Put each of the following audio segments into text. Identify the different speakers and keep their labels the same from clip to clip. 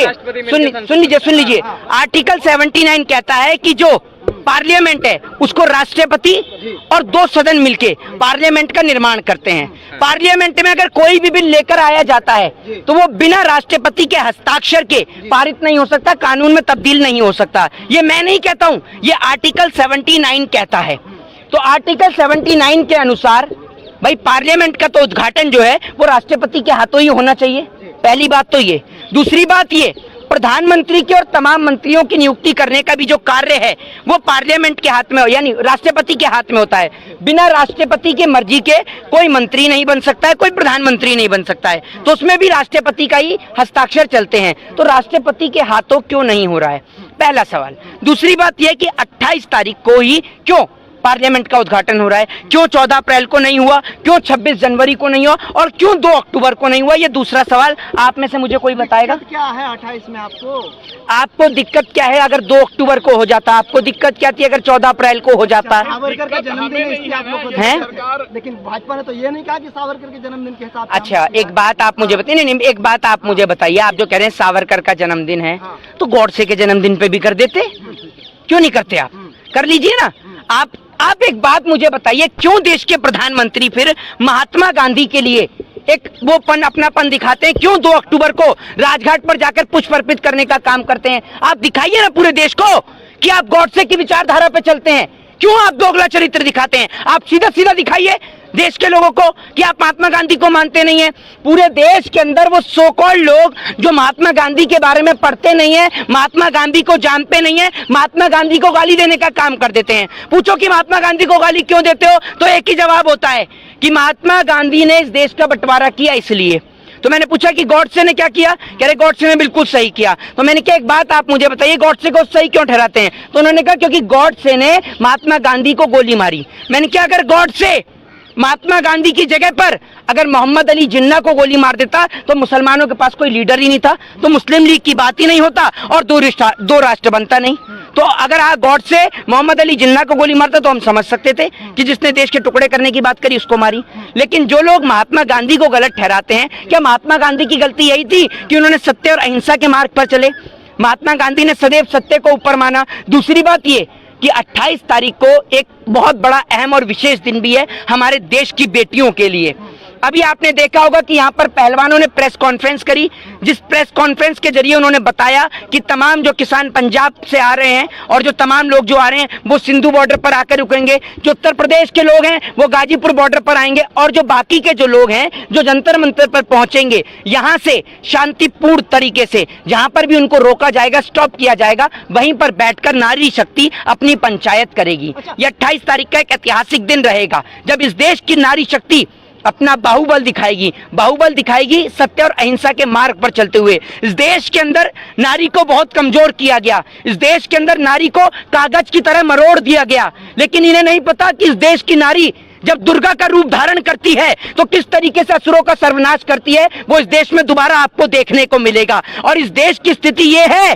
Speaker 1: सुन लीजिए आर्टिकल 79 कहता है कि जो पार्लियामेंट है उसको राष्ट्रपति और 2 सदन मिलके पार्लियामेंट का निर्माण करते हैं। पार्लियामेंट में अगर कोई भी बिल लेकर आया जाता है तो वो बिना राष्ट्रपति के हस्ताक्षर के पारित नहीं हो सकता, कानून में तब्दील नहीं हो सकता। ये मैं नहीं कहता हूं, ये आर्टिकल 79 कहता है। तो आर्टिकल 79 के अनुसार भाई पार्लियामेंट का तो उद्घाटन जो है वो राष्ट्रपति के हाथों ही होना चाहिए, पहली बात तो ये। दूसरी बात ये, प्रधानमंत्री की और तमाम मंत्रियों की नियुक्ति करने का भी जो कार्य है वो पार्लियामेंट के हाथ में यानी राष्ट्रपति के हाथ में होता है। बिना राष्ट्रपति की मर्जी के कोई मंत्री नहीं बन सकता है, कोई प्रधानमंत्री नहीं बन सकता है, तो उसमें भी राष्ट्रपति का ही हस्ताक्षर चलते हैं। तो राष्ट्रपति के हाथों क्यों नहीं हो रहा है, पहला सवाल। दूसरी बात यह कि 28 तारीख को ही क्यों पार्लियामेंट का उद्घाटन हो रहा है, क्यों 14 अप्रैल को नहीं हुआ, क्यों 26 जनवरी को नहीं हुआ और क्यों 2 अक्टूबर को नहीं हुआ, ये दूसरा सवाल। आप में से मुझे कोई बताएगा
Speaker 2: क्या है 28 में?
Speaker 1: आपको दिक्कत क्या है अगर 2 अक्टूबर को हो जाता? आपको दिक्कत क्या थी अगर 14 अप्रैल को हो जाता?
Speaker 2: सावरकर का जन्मदिन है इसलिए आप लोग
Speaker 1: है,
Speaker 2: लेकिन भाजपा ने तो ये नहीं कहा कि सावरकर के जन्मदिन के हिसाब से।
Speaker 1: अच्छा एक बात आप मुझे बताइए, नहीं एक बात आप मुझे बताइए, आप जो कह रहे हैं सावरकर का जन्मदिन है तो गॉडसे के जन्मदिन पे भी कर देते, क्यों नहीं करते? आप कर लीजिए ना। आप एक बात मुझे बताइए, क्यों देश के प्रधानमंत्री फिर महात्मा गांधी के लिए एक वो अपनापन दिखाते हैं? क्यों 2 अक्टूबर को राजघाट पर जाकर पुष्प अर्पित करने का काम करते हैं? आप दिखाइए ना पूरे देश को कि आप गॉडसे की विचारधारा पे चलते हैं। क्यों आप दोगला चरित्र दिखाते हैं? आप सीधा सीधा दिखाइए देश के लोगों को कि आप महात्मा गांधी को मानते नहीं है। पूरे देश के अंदर वो सो कॉल्ड लोग जो महात्मा गांधी के बारे में पढ़ते नहीं है, महात्मा गांधी को जानते नहीं है, महात्मा गांधी को गाली देने का काम कर देते हैं। पूछो कि महात्मा गांधी को गाली क्यों देते हो, तो एक ही जवाब होता है कि महात्मा गांधी ने इस देश का बंटवारा किया इसलिए। तो मैंने पूछा कि गॉडसे ने क्या किया? कह रहे गॉडसे ने बिल्कुल सही किया। तो मैंने कहा एक बात आप मुझे बताइए, गॉडसे को सही क्यों ठहराते हैं? तो उन्होंने कहा क्योंकि गॉडसे ने महात्मा गांधी को गोली मारी। मैंने कहा अगर गॉडसे महात्मा गांधी की जगह पर अगर मोहम्मद अली जिन्ना को गोली मार देता तो मुसलमानों के पास कोई लीडर ही नहीं था, तो मुस्लिम लीग की बात ही नहीं होता और 2 राष्ट्र बनता नहीं। तो अगर आप गॉड से मोहम्मद अली जिन्ना को गोली मारता तो हम समझ सकते थे कि जिसने देश के टुकड़े करने की बात करी उसको मारी। लेकिन जो लोग महात्मा गांधी को गलत ठहराते हैं, क्या महात्मा गांधी की गलती यही थी कि उन्होंने सत्य और अहिंसा के मार्ग पर चले? महात्मा गांधी ने सदैव सत्य को ऊपर माना। दूसरी बात ये कि 28 तारीख को एक बहुत बड़ा अहम और विशेष दिन भी है हमारे देश की बेटियों के लिए। अभी आपने देखा होगा कि यहाँ पर पहलवानों ने प्रेस कॉन्फ्रेंस करी, जिस प्रेस कॉन्फ्रेंस के जरिए उन्होंने बताया कि तमाम जो किसान पंजाब से आ रहे हैं और जो तमाम लोग जो आ रहे हैं वो सिंधु बॉर्डर पर आकर रुकेंगे, जो उत्तर प्रदेश के लोग हैं वो गाजीपुर बॉर्डर पर आएंगे और जो बाकी के जो लोग हैं जो जंतर मंतर पर पहुंचेंगे, यहाँ से शांतिपूर्ण तरीके से जहाँ पर भी उनको रोका जाएगा, स्टॉप किया जाएगा, वहीं पर बैठकर नारी शक्ति अपनी पंचायत करेगी। ये 28 तारीख का एक ऐतिहासिक दिन रहेगा जब इस देश की नारी शक्ति अपना बाहुबल दिखाएगी सत्य और अहिंसा के मार्ग पर चलते हुए। इस देश के अंदर नारी को बहुत कमजोर किया गया, इस देश के अंदर नारी को कागज की तरह मरोड़ दिया गया, लेकिन इन्हें नहीं पता कि इस देश की नारी जब दुर्गा का रूप धारण करती है तो किस तरीके से असुरों का सर्वनाश करती है, वो इस देश में दोबारा आपको देखने को मिलेगा। और इस देश की स्थिति ये है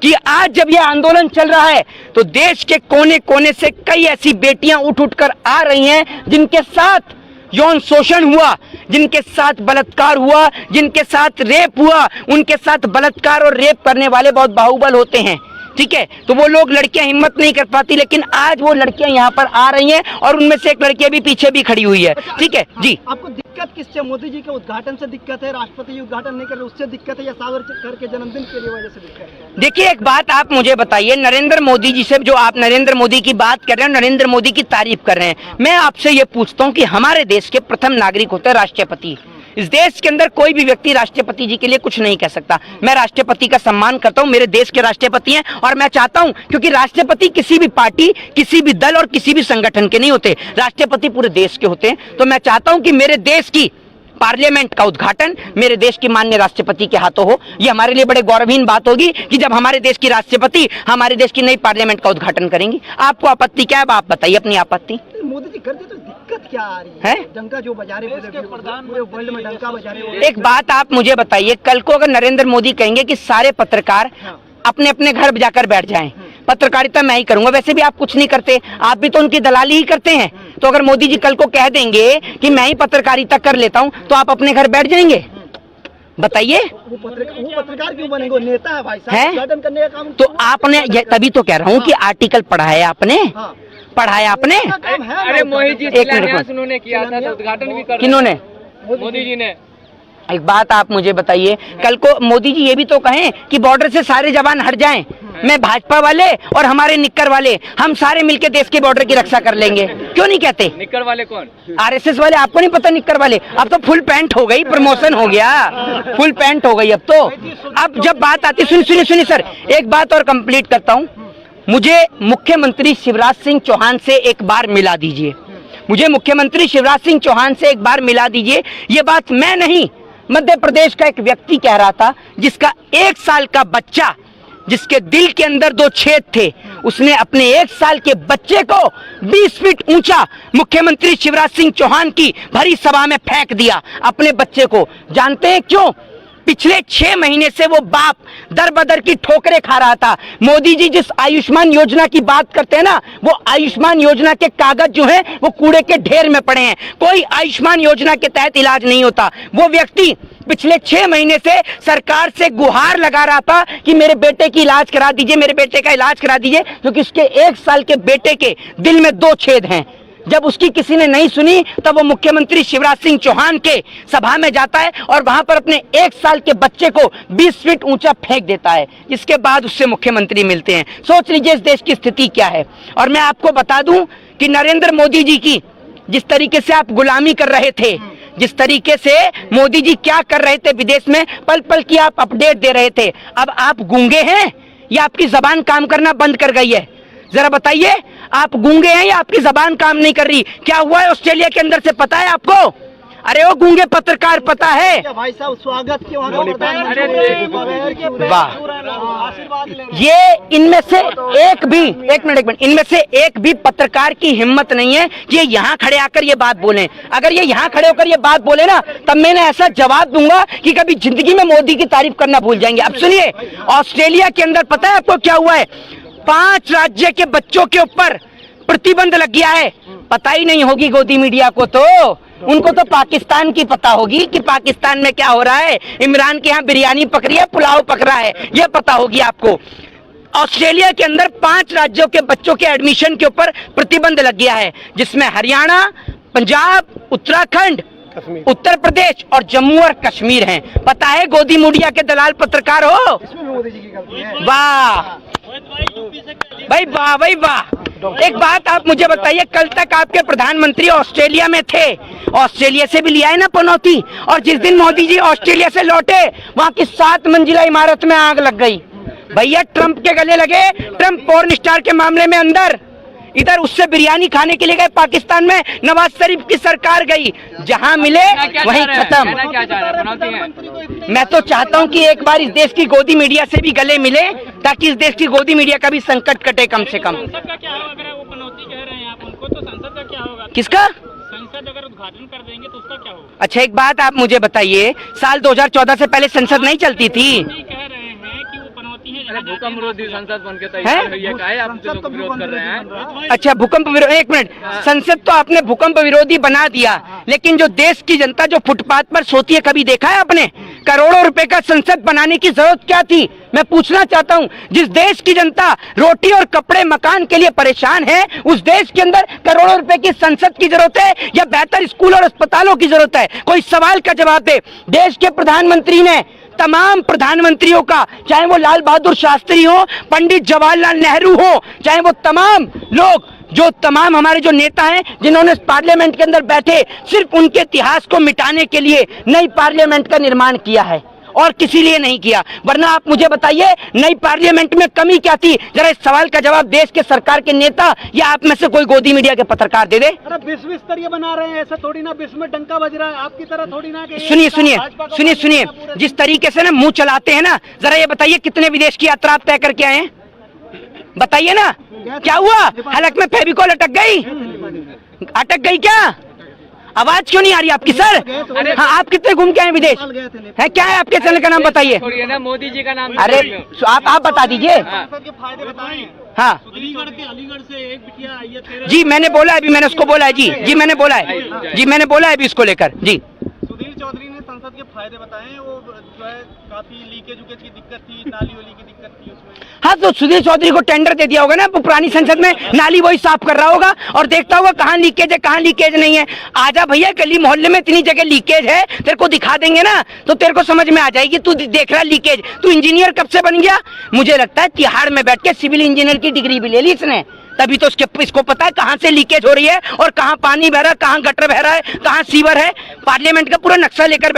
Speaker 1: कि आज जब यह आंदोलन चल रहा है तो देश के कोने कोने से कई ऐसी बेटियां उठ कर आ रही हैं जिनके साथ यौन शोषण हुआ, जिनके साथ बलात्कार हुआ, जिनके साथ रेप हुआ। उनके साथ बलात्कार और रेप करने वाले बहुत बाहुबल होते हैं, ठीक है? तो वो लोग लड़कियां हिम्मत नहीं कर पाती, लेकिन आज वो लड़कियां यहाँ पर आ रही हैं और उनमें से एक लड़की अभी पीछे भी खड़ी हुई है, ठीक है जी।
Speaker 2: आपको दिक्कत किससे? मोदी जी के उद्घाटन से दिक्कत है, राष्ट्रपति जी उद्घाटन नहीं कर रहे उससे दिक्कत है, या सावरकर के जन्मदिन की वजह से दिक्कत है?
Speaker 1: देखिए एक बात आप मुझे बताइए, नरेंद्र मोदी जी से जो आप नरेंद्र मोदी की बात कर रहे हैं, नरेंद्र मोदी की तारीफ कर रहे हैं, मैं आपसे ये पूछता हूँ कि हमारे देश के प्रथम नागरिक होते हैं राष्ट्रपति। इस देश के अंदर कोई भी व्यक्ति राष्ट्रपति जी के लिए कुछ नहीं कह सकता। मैं राष्ट्रपति का सम्मान करता हूं, मेरे देश के राष्ट्रपति हैं और मैं चाहता हूं, क्योंकि राष्ट्रपति किसी भी पार्टी, किसी भी दल और किसी भी संगठन के नहीं होते, राष्ट्रपति पूरे देश के होते हैं। तो मैं चाहता हूं कि मेरे देश की पार्लियामेंट का उद्घाटन मेरे देश के माननीय राष्ट्रपति के हाथों हो। ये हमारे लिए बड़े गौरवहीन बात होगी कि जब हमारे देश की राष्ट्रपति हमारे देश की नई पार्लियामेंट का उद्घाटन करेंगी। आपको आपत्ति क्या है? आप बताइए अपनी आपत्ति।
Speaker 2: मोदी जी कर दे तो दिक्कत क्या आ रही है? डंका जो बजा रहे पूरे वर्ल्ड में डंका बजा रहे।
Speaker 1: एक बात आप मुझे बताइए, कल को अगर नरेंद्र मोदी कहेंगे कि सारे पत्रकार अपने अपने घर जाकर बैठ जाएं, पत्रकारिता मैं ही करूंगा, वैसे भी आप कुछ नहीं करते, आप भी तो उनकी दलाली ही करते हैं, तो अगर मोदी जी कल को कह देंगे कि मैं ही पत्रकारिता कर लेता हूं तो आप अपने घर बैठ जाएंगे? बताइए।
Speaker 2: वो पत्रकार क्यों बनेंगे? वो नेता है भाई साहब,
Speaker 1: हैं?
Speaker 2: उद्घाटन करने का काम
Speaker 1: तो आपने तभी तो कह रहा हूँ कि आर्टिकल पढ़ा है आपने,
Speaker 2: हाँ।
Speaker 1: पढ़ा है आपने।
Speaker 2: काम है
Speaker 3: अरे मोहित जी,
Speaker 1: एक मिनट,
Speaker 3: शिलान्यास उन्होंने किया था तो उद्घाटन भी कर
Speaker 1: किन्होंने?
Speaker 3: मोदी जी ने।
Speaker 1: एक बात आप मुझे बताइए, कल को मोदी जी ये भी तो कहें कि बॉर्डर से सारे जवान हट जाएं, मैं भाजपा वाले और हमारे निक्कर वाले हम सारे मिलकर देश के बॉर्डर की रक्षा कर लेंगे, क्यों नहीं कहते?
Speaker 3: निक्कर वाले कौन?
Speaker 1: आरएसएस वाले, आपको नहीं पता निक्कर वाले? अब तो फुल पैंट हो गई, प्रमोशन हो गया, फुल पैंट हो गई अब तो। अब जब बात आती, सुनिए सर, एक बात और कंप्लीट करता हूं। मुझे मुख्यमंत्री शिवराज सिंह चौहान से एक बार मिला दीजिए, मुझे मुख्यमंत्री शिवराज सिंह चौहान से एक बार मिला दीजिए। ये बात मैं नहीं, मध्य प्रदेश का एक व्यक्ति कह रहा था, जिसका 1 साल का बच्चा, जिसके दिल के अंदर 2 छेद थे, उसने अपने 1 साल के बच्चे को 20 फीट ऊंचा मुख्यमंत्री शिवराज सिंह चौहान की भरी सभा में फेंक दिया, अपने बच्चे को। जानते हैं क्यों? पिछले 6 महीने से वो बाप दर बदर की ठोकरें खा रहा था। मोदी जी जिस आयुष्मान योजना की बात करते हैं ना, वो आयुष्मान योजना के कागज जो हैं वो कूड़े के ढेर में पड़े हैं। कोई आयुष्मान योजना के तहत इलाज नहीं होता। वो व्यक्ति पिछले 6 महीने से सरकार से गुहार लगा रहा था कि मेरे बेटे की इलाज करा दीजिए, मेरे बेटे का इलाज करा दीजिए, क्योंकि उसके 1 साल के बेटे के दिल में 2 छेद हैं। जब उसकी किसी ने नहीं सुनी, तब वो मुख्यमंत्री शिवराज सिंह चौहान के सभा में जाता है और वहां पर अपने 1 साल के बच्चे को 20 फीट ऊंचा फेंक देता है। इसके बाद उससे मुख्यमंत्री मिलते हैं। सोच लीजिए इस देश की स्थिति क्या है। और मैं आपको बता दूं कि नरेंद्र मोदी जी की जिस तरीके से आप गुलामी कर रहे थे, जिस तरीके से मोदी जी क्या कर रहे थे विदेश में, पल पल की आप अपडेट दे रहे थे, अब आप गूंगे हैं या आपकी जबान काम करना बंद कर गई है? जरा बताइए, आप गूंगे हैं या आपकी जबान काम नहीं कर रही? क्या हुआ है ऑस्ट्रेलिया के अंदर से पता है आपको? अरे वो गूंगे पत्रकार, पता है?
Speaker 2: भाई साहब स्वागत क्यों?
Speaker 1: वाह, ये इनमें से एक भी, एक मिनट, इनमें से एक भी पत्रकार की हिम्मत नहीं है कि ये यहाँ खड़े आकर ये बात बोले। अगर ये यहाँ खड़े होकर ये बात बोले ना, तब मैंने ऐसा जवाब दूंगा कि कभी जिंदगी में मोदी की तारीफ करना भूल जाएंगे। अब सुनिए, ऑस्ट्रेलिया के अंदर पता है आपको क्या हुआ है? 5 राज्य के बच्चों के ऊपर प्रतिबंध लग गया है। पता ही नहीं होगी गोदी मीडिया को, तो उनको तो पाकिस्तान की पता होगी कि पाकिस्तान में क्या हो रहा है। इमरान के यहाँ बिरयानी पक रही है, पुलाव पक रहा है, यह पता होगी आपको। ऑस्ट्रेलिया के अंदर 5 राज्यों के बच्चों के एडमिशन के ऊपर प्रतिबंध लग गया है, जिसमें हरियाणा, पंजाब, उत्तराखंड, उत्तर प्रदेश और जम्मू और कश्मीर हैं। पता है गोदी मीडिया के दलाल पत्रकार हो?
Speaker 2: मोदी जी की गलती है।
Speaker 1: वाह भाई, वाह भाई वाह। एक बात आप मुझे बताइए, कल तक आपके प्रधानमंत्री ऑस्ट्रेलिया में थे, ऑस्ट्रेलिया से भी लिया है ना पनौती, और जिस दिन मोदी जी ऑस्ट्रेलिया से लौटे, वहां की 7 मंजिला इमारत में आग लग गई। भैया ट्रंप के गले लगे, ट्रंप पोर्न स्टार के मामले में अंदर, इधर उससे बिरयानी खाने के लिए गए पाकिस्तान में, नवाज शरीफ की सरकार गई, जहां मिले वहीं खत्म। मैं तो चाहता हूं कि एक बार इस देश की गोदी मीडिया से भी गले मिले, ताकि इस देश की गोदी मीडिया का भी संकट कटे कम से कम।
Speaker 4: संसद का क्या होगा अगर वो पनौती कह रहे हैं आप उनको, तो संसद का क्या होगा?
Speaker 1: किसका?
Speaker 4: संसद अगर उद्घाटन कर देंगे तो उसका क्या होगा?
Speaker 1: अच्छा एक बात आप मुझे बताइए, साल 2014 से पहले संसद नहीं चलती थी?
Speaker 4: नहीं कह रहे हैं कि वो पनौती है।
Speaker 3: अरे भूकंप विरोधी संसद बन के तैयार हुई है, काहे आप जो लोग विरोध कर रहे हैं?
Speaker 1: अच्छा भूकंप विरोधी, एक मिनट, संसद तो आपने भूकंप विरोधी बना दिया, लेकिन जो देश की जनता जो फुटपाथ पर सोती है, कभी देखा है आपने? करोड़ों रुपए का संसद बनाने की जरूरत क्या थी? मैं पूछना चाहता हूं, जिस देश की जनता रोटी और कपड़े मकान के लिए परेशान है, उस देश के अंदर करोड़ों रुपए की संसद की जरूरत है या बेहतर स्कूल और अस्पतालों की जरूरत है? कोई सवाल का जवाब दे। देश के प्रधानमंत्री ने तमाम प्रधानमंत्रियों का, चाहे वो लाल बहादुर शास्त्री हो, पंडित जवाहरलाल नेहरू हो, चाहे वो तमाम लोग, जो तमाम हमारे जो नेता हैं जिन्होंने पार्लियामेंट के अंदर बैठे, सिर्फ उनके इतिहास को मिटाने के लिए नई पार्लियामेंट का निर्माण किया है और किसी लिए नहीं किया। वरना आप मुझे बताइए, नई पार्लियामेंट में कमी क्या थी? जरा इस सवाल का जवाब देश के सरकार के नेता या आप में से कोई गोदी मीडिया के पत्रकार दे दे।
Speaker 2: अरे विश्व स्तरीय बना रहे हैं, ऐसा थोड़ी ना विश्व में डंका बज रहा है, आपकी तरह थोड़ी ना।
Speaker 1: सुनिए, जिस तरीके से ना मुंह चलाते हैं ना, जरा ये बताइए कितने विदेश की यात्रा आप तय करके आए हैं? बताइए ना, क्या हुआ? हलक में फेविकोल अटक गई क्या? आवाज क्यों नहीं आ रही आपकी सर? हाँ, आप कितने घूम के आए विदेश है? क्या है आपके चैनल का नाम बताइए?
Speaker 3: ना मोदी जी का नाम।
Speaker 1: अरे आप बता दीजिए।
Speaker 2: फायदे बताएं।
Speaker 1: हाँ
Speaker 4: अलीगढ़ से एक बिटिया आई है।
Speaker 1: जी मैंने बोला है, अभी मैंने उसको बोला है। जी मैंने बोला है, जी मैंने बोला है अभी इसको लेकर। जी
Speaker 2: सुधीर चौधरी ने संसद के फायदे बताएं, वो जो है काफी लीकेज की दिक्कत थी, नाली वाली की दिक्कत थी उसमें।
Speaker 1: हाँ, तो सुधीर चौधरी को टेंडर दे दिया होगा ना, पुरानी संसद में नाली वही साफ कर रहा होगा और देखता होगा कहाँ लीकेज है कहाँ लीकेज नहीं है। आजा भैया, गली मोहल्ले में इतनी जगह लीकेज है, तेरे को दिखा देंगे ना तो तेरे को समझ में आ जाएगी। तू देख रहा लीकेज, तू इंजीनियर कब से बन गया? मुझे लगता है तिहाड़ में बैठ के सिविल इंजीनियर की डिग्री भी ले ली इसने, तभी तो इसको पता है कहाँ से लीकेज हो रही है और कहाँ पानी बह रहा है, कहाँ गटर बह रहा है, कहाँ सीवर है। पार्लियामेंट का पूरा नक्शा लेकर